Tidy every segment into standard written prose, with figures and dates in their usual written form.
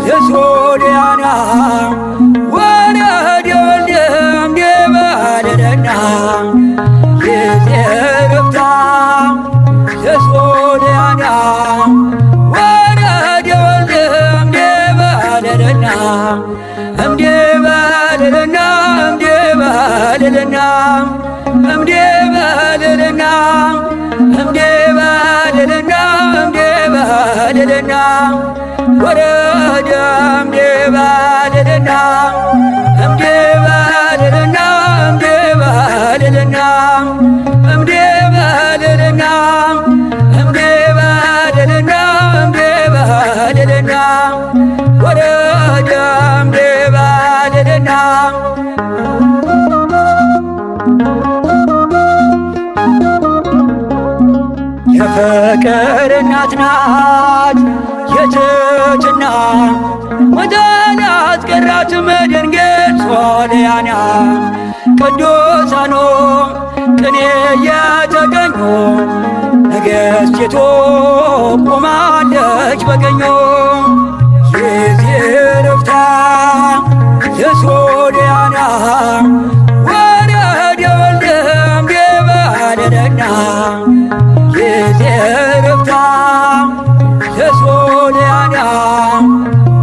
የሶርያና ወረደ ወልደ እምኔበ ለለና የዘረፍታ የሶርያና ወረደ ወልደ እምኔበ ለለና እምኔበ ለለና እምኔበ ለለና እምኔበ ለለና እምኔበ ለለና እምኔበ ለለና ወረደ እምኔበ ለለና እምኔበ ለለና እምኔበ ለለና እምኔበ ለለና እምኔበ ለለና እምኔበ ለለና ወረደ እምኔበ ለለና የፍቅር እናት ናት የትሕትና ሞተን አስቀራት ድንግል ሶርያና ቅዱሳኑ ቅኔ የተቀኙ ንግሥቲቱ ቆማለች በቀኙ የዘረፍታ የሶርያና ወረደ ወልደ እምኔበ ለለና የዘረፍታ የሶርያና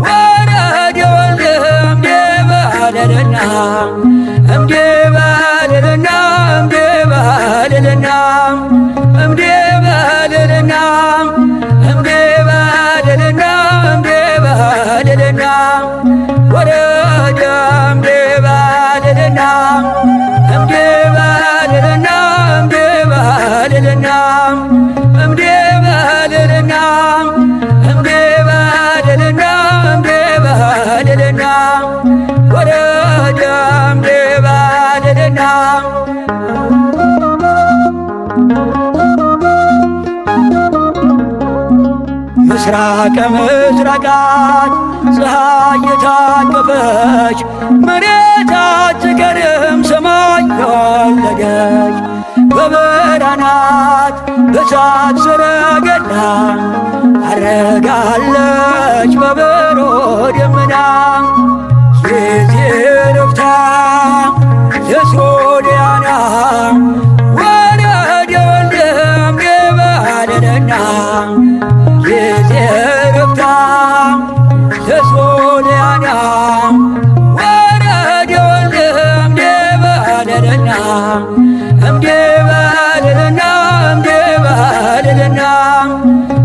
ወረደ ወልደ እምኔበ ለለና እምኔበ ለለና እምኔበ ለለና እምኔበ ለለና እምኔበ ለለና እምኔበ ለለና ወረደ እምኔበ ለለና እምኔበ ለለና እምኔበ ለለና እምኔበ ለለና እምኔበ ለለና እምኔበ ለለና ወረደ እምኔበ ለለና ምስራቀ ምስራቃት ፀሐይ የታቀፈች መሬት አትቀርም ሰማይ የወለደች በብርሃናት በእሳት ሰረገላ አረጋለች በብሩህ ደመና የዘረፍታ የሶርያና ወረደ ወልደ እምኔበ ለለና የዘረፍታ የሶርያና ወረደ ወልደ እምኔበ ለለና እምኔበ ለለና እምኔበ ለለና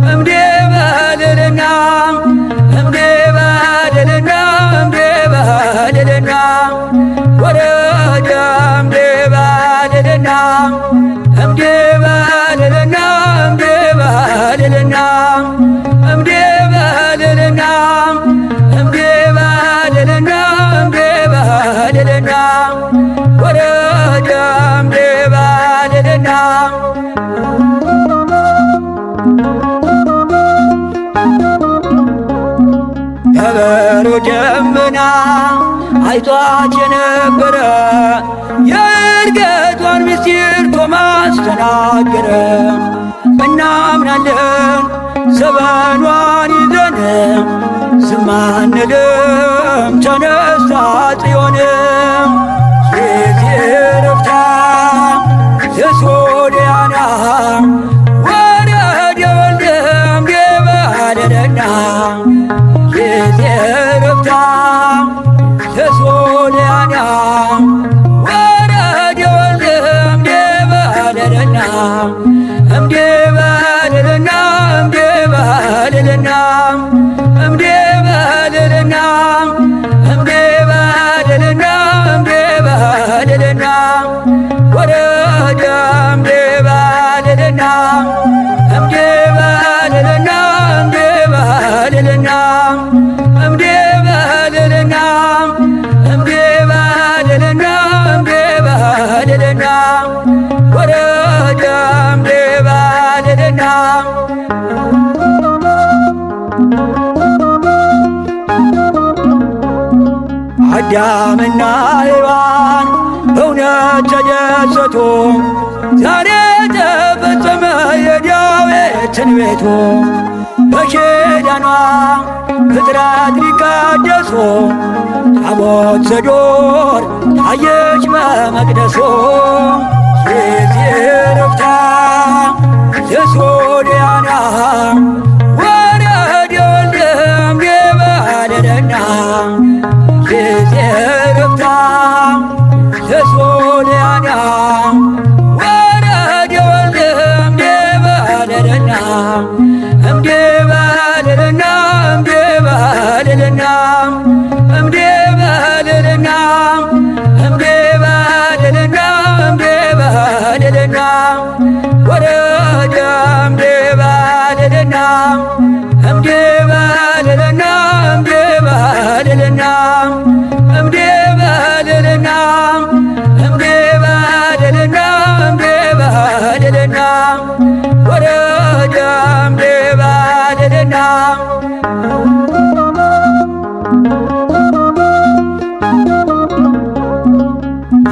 እምኔበ ለለና እምኔበ ለለና እምኔበ ለለና ወረደ እምኔበ ለለና እምኔበ ለለና እምኔበ ለለና እምኔበ ለለና እምኔበ ለለና እምኔበ ለለና ወረደ እምኔበ ለለና በበሩ ደመና አይቷት የነበረ የዕርገቷን ምስጢር ቶማስ ተናገረ። እናምናለን ዘመኗን ይዘን ዝም አንልም ተነስታ ጽዮን የዘረፍታ የሶርያና ወረደ ወልደ እምኔበ ለለና የዘረፍታ የሶርያና ወረደ ወልደ እምኔበ ለለና እምኔበ ለለና እምኔበ ለለና እምኔበ ለለና እምኔበ ለለና እምኔበ ለለና ወረደ እምኔበ ለለና እምኔበ ለለና እምኔበ ለለና እምኔበ ለለና እምኔበ ለለና እምኔበ ለለና ወረደ እምኔበ ለለና አዳምና ሔዋን በእውነት ተደሰቱ፣ ዛሬ ተፈጸመ የዳዊት ትንቢቱ። በኪዳኗ ፍጥረት ሊቀደሱ ታቦት ዘዶር ታየች በመቅደሱ የዜርፍታ ዘሶልያና ወረደ ወልደም የባለደና የዜርፍታ ዘሶልያና ወረደ ወልደም የባለደና እምዴባልልና እምዴባልልና እምዴባልልና እምዴባልልና እምዴባልልና ወረደ እምዴባልልና እምዴባልልና እምዴባልልና እምዴባልልና እምዴባልልና እምዴባልልና ወረደ እምዴባልልና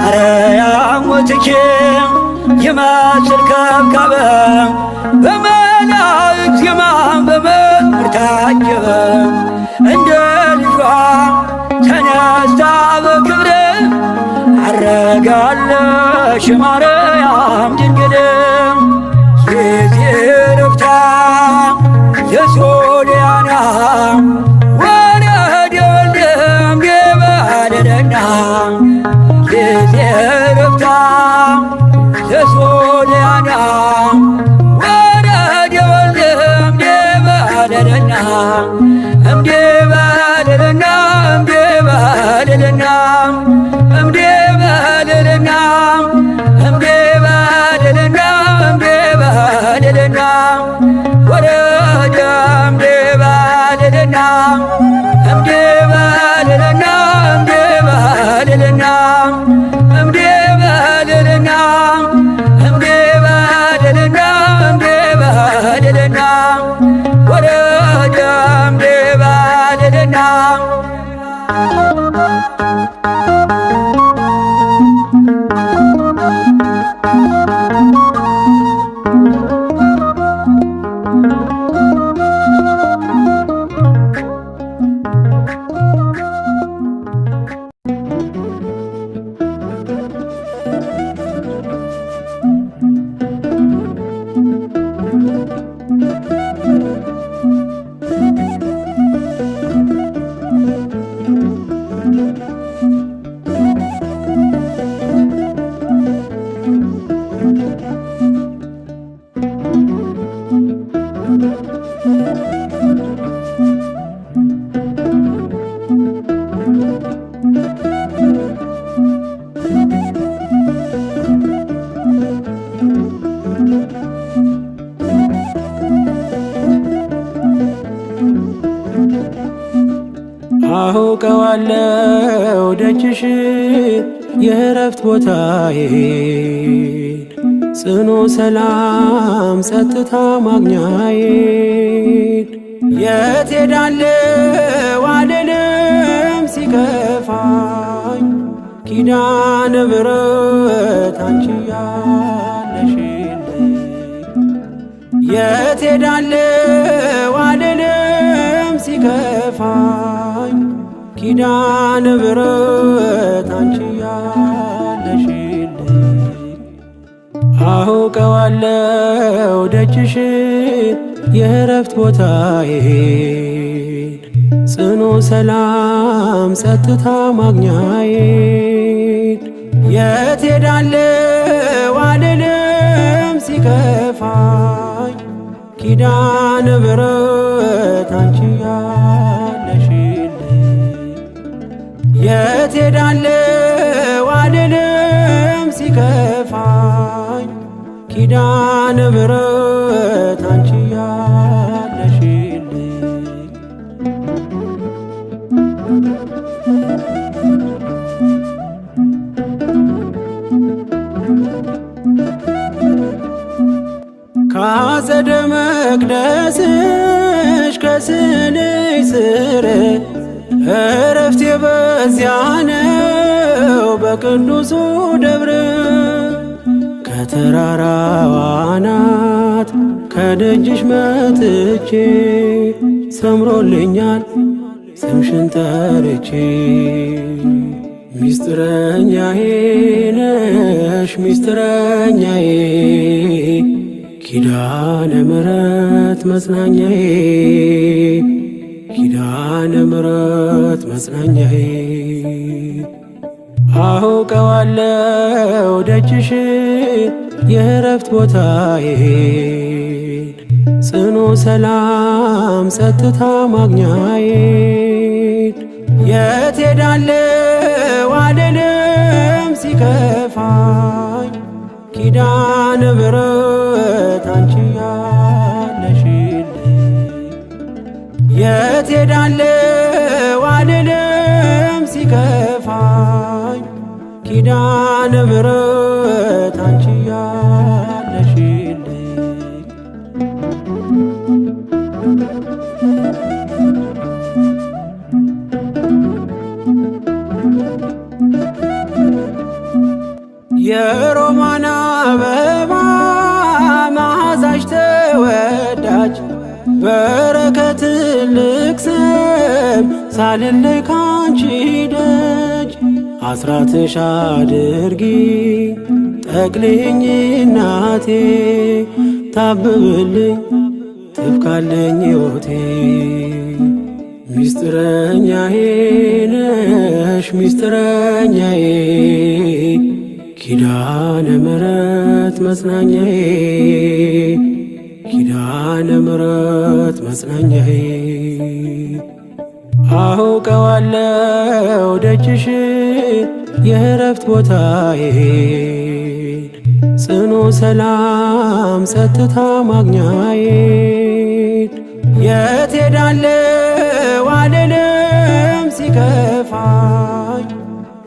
አርያም ወትኬ ይመስል ከብካበ በመላእክት ዜማ በመዝሙር ታጀበ እንደ ልጇ ተነስታ በክብር አረጋለሽ ማርያም ድንግል የዜርፍታ ዘሶልያና ወረደ ወልደም የባለደና የዜርፍታ ዘሶልያና ወረደ ወልደም የባለደና እምዴባልልና እምዴባልልና እምዴባልልና እምዴባልልና እምዴባልልና ወረደ እምዴባልልና እምዴባልልና እምዴባልልና እምዴባልልና እምዴባልልና እምዴባልልና ወረደ እምዴባልልና አውቀዋለሁ ደጅሽ የእረፍት ቦታዬን ጽኑ ሰላም ጸጥታ ማግኛዬን የት ሄዳለሁ አልልም ሲከፋኝ ኪዳነ ምሕረት አንቺ ያለሽልኝ የት ሄዳለሁ አልልም ሲከፋኝ ኪዳነ ምሕረት አንቺ ያለሽልኝ አውቀዋለሁ ደጅሽን የእረፍት ቦታዬን ጽኑ ሰላም ጸጥታ ማግኛዬን የት ሄዳለሁ አልልም ሲከፋኝ ኪዳነ ምሕረት አንቺ ያለሽልኝ የት ሄዳለሁ አልልም ሲከፋኝ ኪዳነ ምሕረት አንቺ ያለሽልኝ ከአጸደ መቅደስሽ ከስንሽ ስር እረፍቴ በዚያ ነው በቅዱሱ ደብር ከተራራው አናት ከደጅሽ መጥቼ ሰምሮልኛል ስምሽን ጠርቼ። ሚስጥረኛዬ ነሽ ሚስጥረኛዬ ኪዳነ ምሕረት መጽናኛዬ ኪዳነ ምሕረት መጽናኛዬ። አውቀዋለሁ ደጅሽን የእረፍት ቦታዬን ጽኑ ሰላም ጸጥታ ማግኛዬን። የት ሄዳለሁ አልልም ሲከፋኝ ኪዳነ ምሕረት አንቺ ያለሽልኝ። የት ሄዳለሁ አልልም ሲከፋኝ ኪዳነ ምሕረት አንቺ ያለሽልኝ። የሮማን አበባ መዓዛሽ ተወዳጅ በረከት ትልቅ ስም ሳልለይ ካንቺ ደጅ። አስራትሽ አድርጊ ጠቅልኝ እናቴ ታብብልኝ ትብካለኝ ሕይወቴ። ሚስጥረኛዬ ነሽ ሚስጥረኛዬ ኪዳነ ምሕረት መጽናኛዬ ኪዳነ ምሕረት መጽናኛዬ። አውቀዋለሁ ደጅሽን የእረፍት ቦታዬን ጽኑ ሰላም ጸጥታ ማግኛዬን። የት ሄዳለሁ አልልም ሲከፋኝ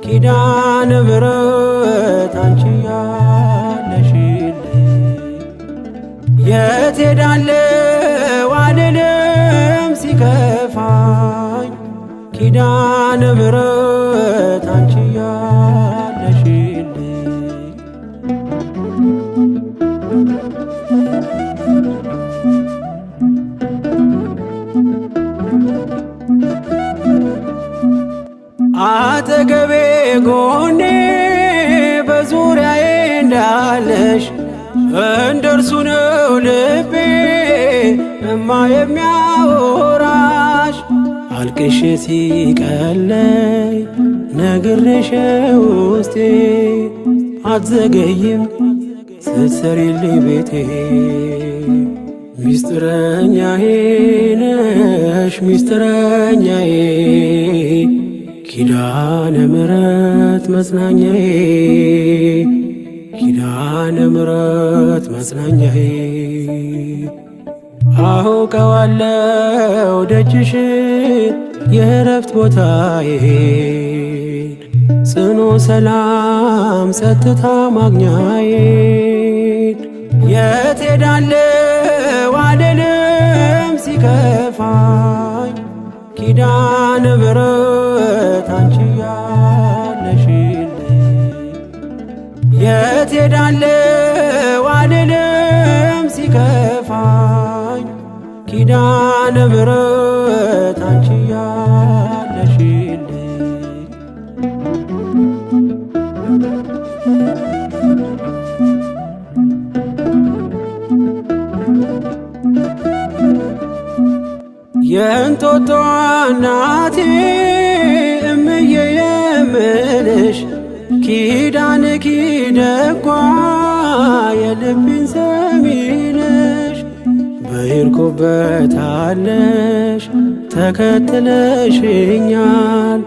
ኪዳነ ምሕረት አንቺ ያለሽልኝ። የት ሄዳለሁ አልልም ሲከፋኝ ኪዳነ ምሕረት አንቺ ያለሽልኝ። አጠገቤ ጎኔ በዙሪያዬ እንዳለሽ እንደርሱ ነው ልቤ እማ የሚያወራሽ። አልቅሼ ሲቀለይ ነግሬሽ ውስጤ አትዘገይም ስትሰሪልኝ ቤቴ። ሚስጥረኛዬ ነሽ ሚስጥረኛዬ ኪዳነ ምሕረት መጽናኛዬ ኪዳነ ምሕረት መጽናኛዬ። አውቀዋለሁ ደጅሽን የእረፍት ቦታዬን ጽኑ ሰላም ጸጥታ ማግኛዬን። የት ሄዳለሁ አልልም ሲከፋኝ ኪዳነ ምሕረት አንቺ ያለሽልኝ። የት ሄዳለሁ አልልም ሲከፋኝ ኪዳነ ምሕረት አንቺ ያለሽልኝ። የእንጦጦ እናቴ እምዬ የምልሽ ኪዳንኪ ደጓ የልቤን ሰሚነሽ። በሄድኩበት አለሽ ተከትለሽኛል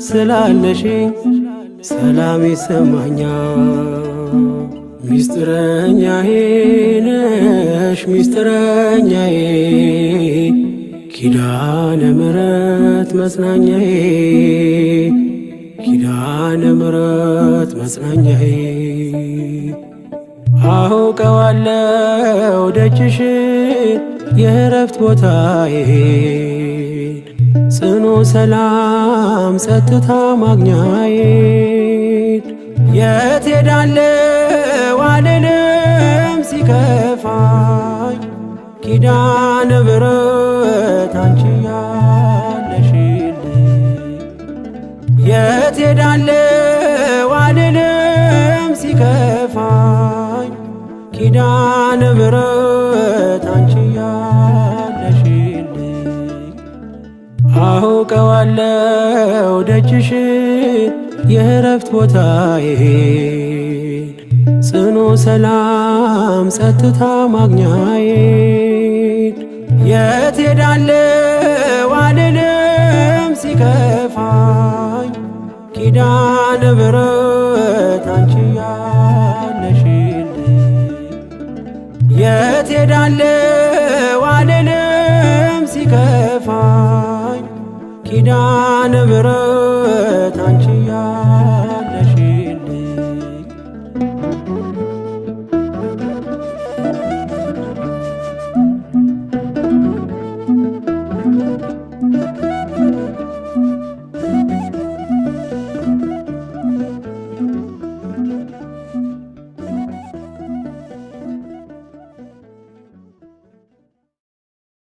ስላለሽኝ ሰላም ይሰማኛል። ሚስጥረኛዬ ነሽ ሚስጥረኛዬ ኪዳነ ምሕረት መጽናኛዬ ኪዳነ ምሕረት መጽናኛዬ። አውቀዋለሁ ደጅሽን የእረፍት ቦታዬን ጽኑ ሰላም ጸጥታ ማግኛዬን። የት ሄዳለሁ አልልም ሲከፋኝ ኪዳነ ምሕረት አንቺ ያለሽልኝ የት ሄዳለሁ አልልም ሲከፋኝ ኪዳነ ምሕረት አንቺ ያለሽልኝ አውቀዋለሁ ደጅሽን የእረፍት ቦታዬን ጽኑ ሰላም ጸጥታ ማግኛዬን የት ሄዳለሁ አልልም ሲከፋኝ ኪዳነ ምሕረት አንቺ ያለሽልኝ የት ሄዳለሁ አልልም ሲከፋኝ ኪዳነ ምሕረት አንቺ